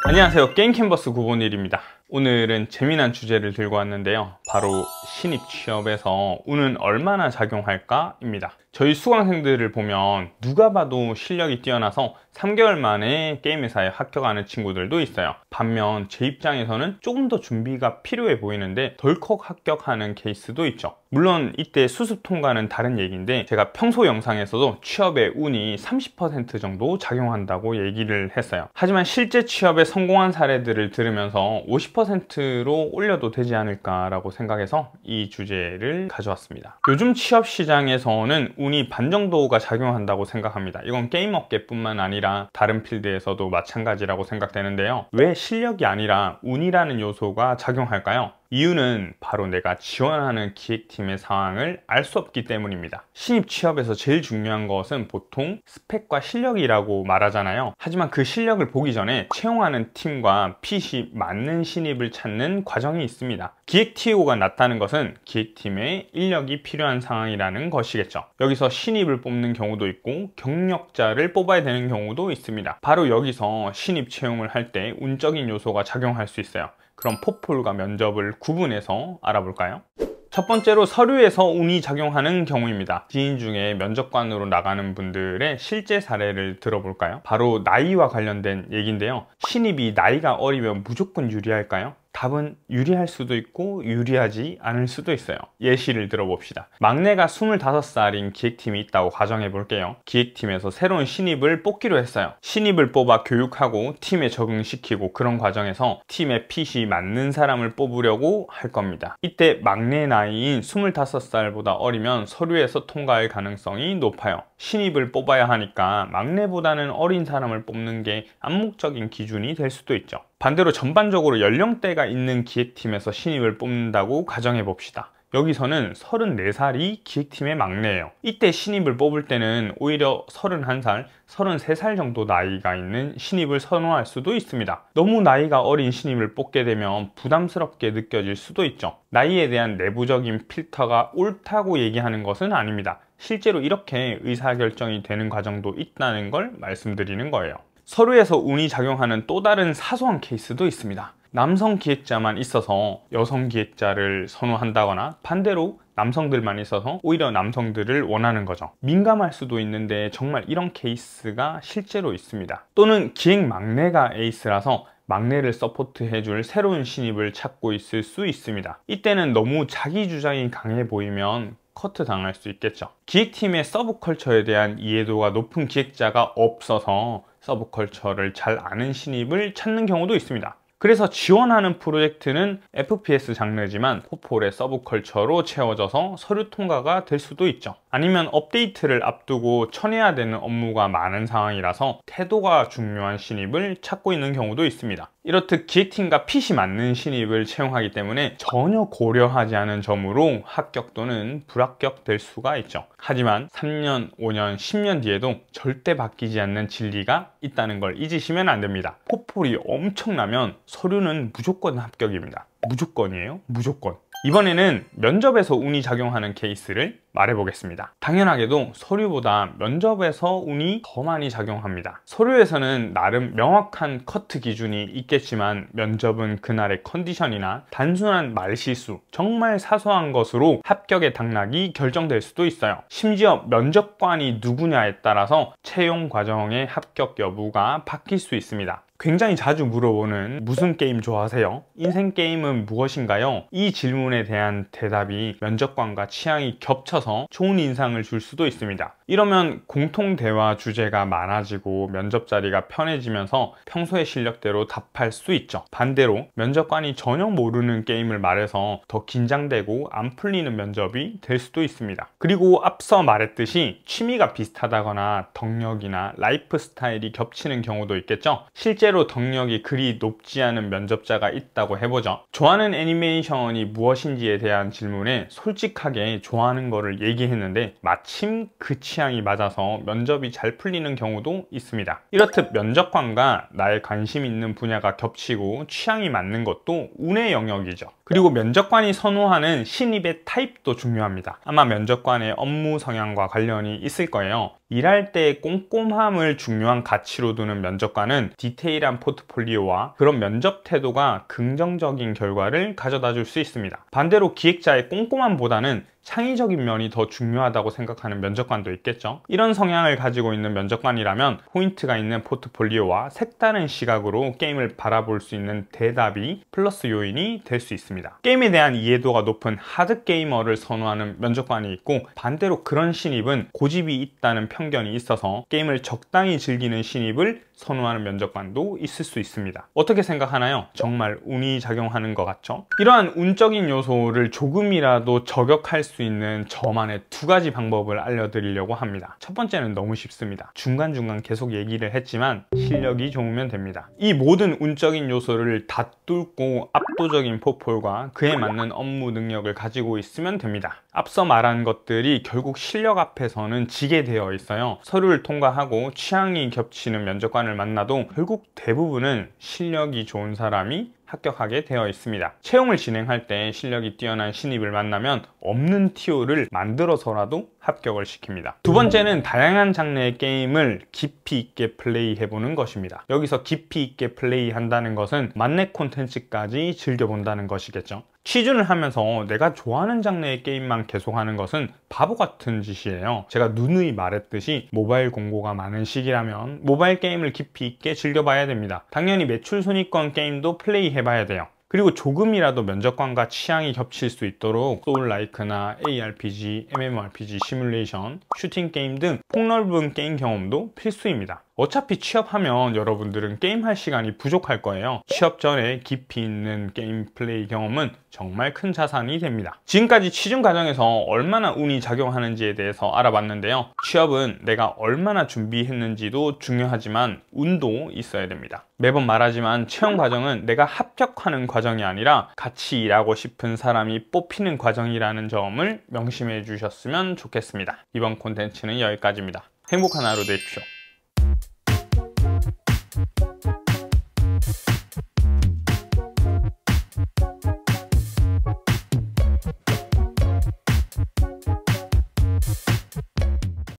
안녕하세요, 게임캔버스 951입니다. 오늘은 재미난 주제를 들고 왔는데요, 바로 신입 취업에서 운은 얼마나 작용할까 입니다. 저희 수강생들을 보면 누가 봐도 실력이 뛰어나서 3개월 만에 게임회사에 합격하는 친구들도 있어요. 반면 제 입장에서는 조금 더 준비가 필요해 보이는데 덜컥 합격하는 케이스도 있죠. 물론 이때 수습 통과는 다른 얘기인데, 제가 평소 영상에서도 취업의 운이 30% 정도 작용한다고 얘기를 했어요. 하지만 실제 취업에 성공한 사례들을 들으면서 50%로 올려도 되지 않을까라고 생각해서 이 주제를 가져왔습니다. 요즘 취업 시장에서는 운이 반 정도가 작용한다고 생각합니다. 이건 게임 업계뿐만 아니라 다른 필드에서도 마찬가지라고 생각되는데요. 왜 실력이 아니라 운이라는 요소가 작용할까요? 이유는 바로 내가 지원하는 기획팀의 상황을 알 수 없기 때문입니다. 신입 취업에서 제일 중요한 것은 보통 스펙과 실력이라고 말하잖아요. 하지만 그 실력을 보기 전에 채용하는 팀과 핏이 맞는 신입을 찾는 과정이 있습니다. 기획 TO가 낮다는 것은 기획팀에 인력이 필요한 상황이라는 것이겠죠. 여기서 신입을 뽑는 경우도 있고 경력자를 뽑아야 되는 경우도 있습니다. 바로 여기서 신입 채용을 할 때 운적인 요소가 작용할 수 있어요. 그럼 포폴과 면접을 구분해서 알아볼까요? 첫 번째로 서류에서 운이 작용하는 경우입니다. 지인 중에 면접관으로 나가는 분들의 실제 사례를 들어볼까요? 바로 나이와 관련된 얘기인데요. 신입이 나이가 어리면 무조건 유리할까요? 답은 유리할 수도 있고 유리하지 않을 수도 있어요. 예시를 들어봅시다. 막내가 25살인 기획팀이 있다고 가정해 볼게요. 기획팀에서 새로운 신입을 뽑기로 했어요. 신입을 뽑아 교육하고 팀에 적응시키고, 그런 과정에서 팀의 핏이 맞는 사람을 뽑으려고 할 겁니다. 이때 막내 나이인 25살보다 어리면 서류에서 통과할 가능성이 높아요. 신입을 뽑아야 하니까 막내보다는 어린 사람을 뽑는 게 암묵적인 기준이 될 수도 있죠. 반대로 전반적으로 연령대가 있는 기획팀에서 신입을 뽑는다고 가정해 봅시다. 여기서는 34살이 기획팀의 막내예요. 이때 신입을 뽑을 때는 오히려 31살, 33살 정도 나이가 있는 신입을 선호할 수도 있습니다. 너무 나이가 어린 신입을 뽑게 되면 부담스럽게 느껴질 수도 있죠. 나이에 대한 내부적인 필터가 옳다고 얘기하는 것은 아닙니다. 실제로 이렇게 의사결정이 되는 과정도 있다는 걸 말씀드리는 거예요. 서류에서 운이 작용하는 또 다른 사소한 케이스도 있습니다. 남성 기획자만 있어서 여성 기획자를 선호한다거나, 반대로 남성들만 있어서 오히려 남성들을 원하는 거죠. 민감할 수도 있는데 정말 이런 케이스가 실제로 있습니다. 또는 기획 막내가 에이스라서 막내를 서포트해줄 새로운 신입을 찾고 있을 수 있습니다. 이때는 너무 자기 주장이 강해 보이면 커트 당할 수 있겠죠. 기획팀의 서브컬처에 대한 이해도가 높은 기획자가 없어서 서브컬처를 잘 아는 신입을 찾는 경우도 있습니다. 그래서 지원하는 프로젝트는 FPS 장르지만 포폴의 서브컬처로 채워져서 서류 통과가 될 수도 있죠. 아니면 업데이트를 앞두고 쳐내야 되는 업무가 많은 상황이라서 태도가 중요한 신입을 찾고 있는 경우도 있습니다. 이렇듯 기획팀과 핏이 맞는 신입을 채용하기 때문에 전혀 고려하지 않은 점으로 합격 또는 불합격 될 수가 있죠. 하지만 3년, 5년, 10년 뒤에도 절대 바뀌지 않는 진리가 있다는 걸 잊으시면 안 됩니다. 포폴이 엄청나면 서류는 무조건 합격입니다. 무조건이에요. 무조건. 이번에는 면접에서 운이 작용하는 케이스를 말해보겠습니다. 당연하게도 서류보다 면접에서 운이 더 많이 작용합니다. 서류에서는 나름 명확한 커트 기준이 있겠지만, 면접은 그날의 컨디션이나 단순한 말실수, 정말 사소한 것으로 합격의 당락이 결정될 수도 있어요. 심지어 면접관이 누구냐에 따라서 채용 과정의 합격 여부가 바뀔 수 있습니다. 굉장히 자주 물어보는 무슨 게임 좋아하세요? 인생 게임은 무엇인가요? 이 질문에 대한 대답이 면접관과 취향이 겹쳐서 좋은 인상을 줄 수도 있습니다. 이러면 공통 대화 주제가 많아지고 면접 자리가 편해지면서 평소의 실력대로 답할 수 있죠. 반대로 면접관이 전혀 모르는 게임을 말해서 더 긴장되고 안 풀리는 면접이 될 수도 있습니다. 그리고 앞서 말했듯이 취미가 비슷하다거나 덕력이나 라이프 스타일이 겹치는 경우도 있겠죠. 실제로 덕력이 그리 높지 않은 면접자가 있다고 해보죠. 좋아하는 애니메이션이 무엇인지에 대한 질문에 솔직하게 좋아하는 거를 얘기했는데 마침 그 취향이 맞아서 면접이 잘 풀리는 경우도 있습니다. 이렇듯 면접관과 나의 관심 있는 분야가 겹치고 취향이 맞는 것도 운의 영역이죠. 그리고 면접관이 선호하는 신입의 타입도 중요합니다. 아마 면접관의 업무 성향과 관련이 있을 거예요. 일할 때 꼼꼼함을 중요한 가치로 두는 면접관은 디테일한 포트폴리오와 그런 면접 태도가 긍정적인 결과를 가져다 줄 수 있습니다. 반대로 기획자의 꼼꼼함보다는 창의적인 면이 더 중요하다고 생각하는 면접관도 있겠죠. 이런 성향을 가지고 있는 면접관이라면 포인트가 있는 포트폴리오와 색다른 시각으로 게임을 바라볼 수 있는 대답이 플러스 요인이 될 수 있습니다. 게임에 대한 이해도가 높은 하드 게이머를 선호하는 면접관이 있고, 반대로 그런 신입은 고집이 있다는 편견이 있어서 게임을 적당히 즐기는 신입을 선호하는 면접관도 있을 수 있습니다. 어떻게 생각하나요? 정말 운이 작용하는 것 같죠? 이러한 운적인 요소를 조금이라도 저격할 수 있는 저만의 두 가지 방법을 알려드리려고 합니다. 첫 번째는 너무 쉽습니다. 중간중간 계속 얘기를 했지만 실력이 좋으면 됩니다. 이 모든 운적인 요소를 다 뚫고 압도적인 포폴과 그에 맞는 업무 능력을 가지고 있으면 됩니다. 앞서 말한 것들이 결국 실력 앞에서는 지게 되어 있어요. 서류를 통과하고 취향이 겹치는 면접관을 만나도 결국 대부분은 실력이 좋은 사람이 합격하게 되어 있습니다. 채용을 진행할 때 실력이 뛰어난 신입을 만나면 없는 TO를 만들어서라도 합격을 시킵니다. 두 번째는 다양한 장르의 게임을 깊이 있게 플레이해보는 것입니다. 여기서 깊이 있게 플레이한다는 것은 만렙 콘텐츠까지 즐겨본다는 것이겠죠. 취준을 하면서 내가 좋아하는 장르의 게임만 계속하는 것은 바보 같은 짓이에요. 제가 누누이 말했듯이 모바일 공고가 많은 시기라면 모바일 게임을 깊이 있게 즐겨봐야 됩니다. 당연히 매출 순위권 게임도 플레이해봐야 돼요. 그리고 조금이라도 면접관과 취향이 겹칠 수 있도록 소울라이크나 ARPG, MMORPG, 시뮬레이션, 슈팅 게임 등 폭넓은 게임 경험도 필수입니다. 어차피 취업하면 여러분들은 게임할 시간이 부족할 거예요. 취업 전에 깊이 있는 게임 플레이 경험은 정말 큰 자산이 됩니다. 지금까지 취준 과정에서 얼마나 운이 작용하는지에 대해서 알아봤는데요. 취업은 내가 얼마나 준비했는지도 중요하지만 운도 있어야 됩니다. 매번 말하지만 채용 과정은 내가 합격하는 과정이 아니라 같이 일하고 싶은 사람이 뽑히는 과정이라는 점을 명심해 주셨으면 좋겠습니다. 이번 콘텐츠는 여기까지입니다. 행복한 하루 되십시오.